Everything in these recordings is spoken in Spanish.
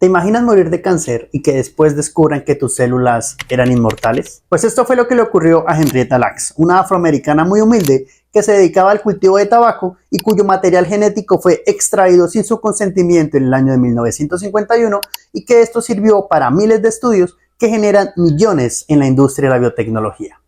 ¿Te imaginas morir de cáncer y que después descubran que tus células eran inmortales? Pues esto fue lo que le ocurrió a Henrietta Lacks, una afroamericana muy humilde que se dedicaba al cultivo de tabaco y cuyo material genético fue extraído sin su consentimiento en el año de 1951 y que esto sirvió para miles de estudios que generan millones en la industria de la biotecnología.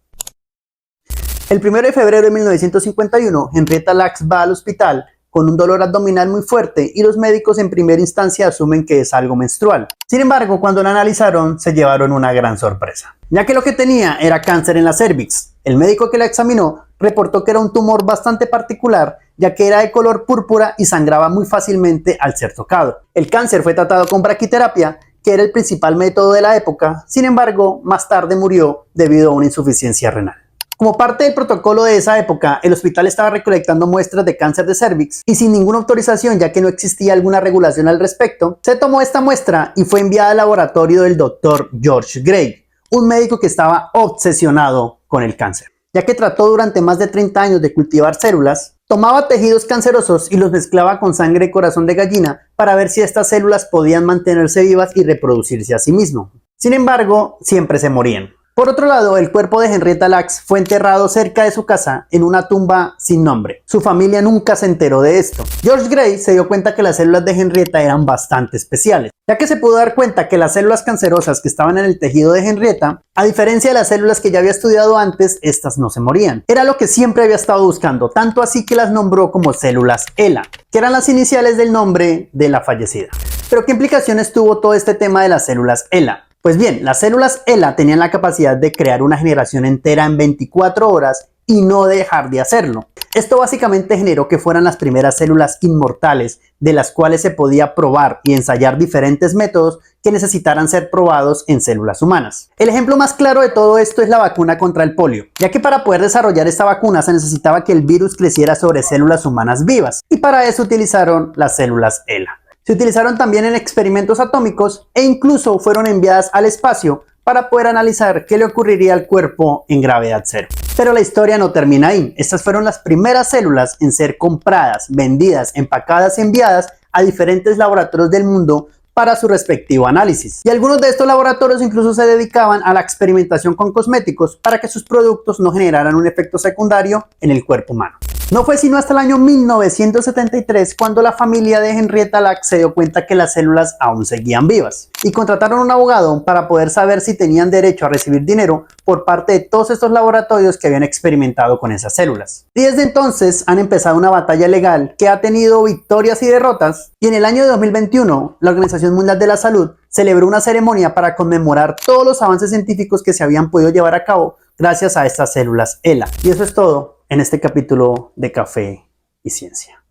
El 1 de febrero de 1951, Henrietta Lacks va al hospital con un dolor abdominal muy fuerte y los médicos en primera instancia asumen que es algo menstrual. Sin embargo, cuando la analizaron, se llevaron una gran sorpresa, ya que lo que tenía era cáncer en la cervix. El médico que la examinó reportó que era un tumor bastante particular, ya que era de color púrpura y sangraba muy fácilmente al ser tocado. El cáncer fue tratado con braquiterapia, que era el principal método de la época. Sin embargo, más tarde murió debido a una insuficiencia renal. Como parte del protocolo de esa época, el hospital estaba recolectando muestras de cáncer de cervix y sin ninguna autorización, ya que no existía alguna regulación al respecto, se tomó esta muestra y fue enviada al laboratorio del Dr. George Gray, un médico que estaba obsesionado con el cáncer, ya que trató durante más de 30 años de cultivar células, tomaba tejidos cancerosos y los mezclaba con sangre de corazón de gallina para ver si estas células podían mantenerse vivas y reproducirse a sí mismo. Sin embargo, siempre se morían. Por otro lado, el cuerpo de Henrietta Lacks fue enterrado cerca de su casa en una tumba sin nombre. Su familia nunca se enteró de esto. George Gray se dio cuenta que las células de Henrietta eran bastante especiales, ya que se pudo dar cuenta que las células cancerosas que estaban en el tejido de Henrietta, a diferencia de las células que ya había estudiado antes, estas no se morían. Era lo que siempre había estado buscando, tanto así que las nombró como células ELA, que eran las iniciales del nombre de la fallecida. Pero ¿qué implicaciones tuvo todo este tema de las células ELA? Pues bien, las células ELA tenían la capacidad de crear una generación entera en 24 horas y no dejar de hacerlo. Esto básicamente generó que fueran las primeras células inmortales de las cuales se podía probar y ensayar diferentes métodos que necesitaran ser probados en células humanas. El ejemplo más claro de todo esto es la vacuna contra el polio, ya que para poder desarrollar esta vacuna se necesitaba que el virus creciera sobre células humanas vivas y para eso utilizaron las células ELA. Se utilizaron también en experimentos atómicos e incluso fueron enviadas al espacio para poder analizar qué le ocurriría al cuerpo en gravedad cero. Pero la historia no termina ahí. Estas fueron las primeras células en ser compradas, vendidas, empacadas y enviadas a diferentes laboratorios del mundo para su respectivo análisis. Y algunos de estos laboratorios incluso se dedicaban a la experimentación con cosméticos para que sus productos no generaran un efecto secundario en el cuerpo humano. No fue sino hasta el año 1973 cuando la familia de Henrietta Lacks se dio cuenta que las células aún seguían vivas y contrataron a un abogado para poder saber si tenían derecho a recibir dinero por parte de todos estos laboratorios que habían experimentado con esas células. Y desde entonces han empezado una batalla legal que ha tenido victorias y derrotas, y en el año de 2021 la Organización Mundial de la Salud celebró una ceremonia para conmemorar todos los avances científicos que se habían podido llevar a cabo gracias a estas células ELA. Y eso es todo en este capítulo de Café y Ciencia.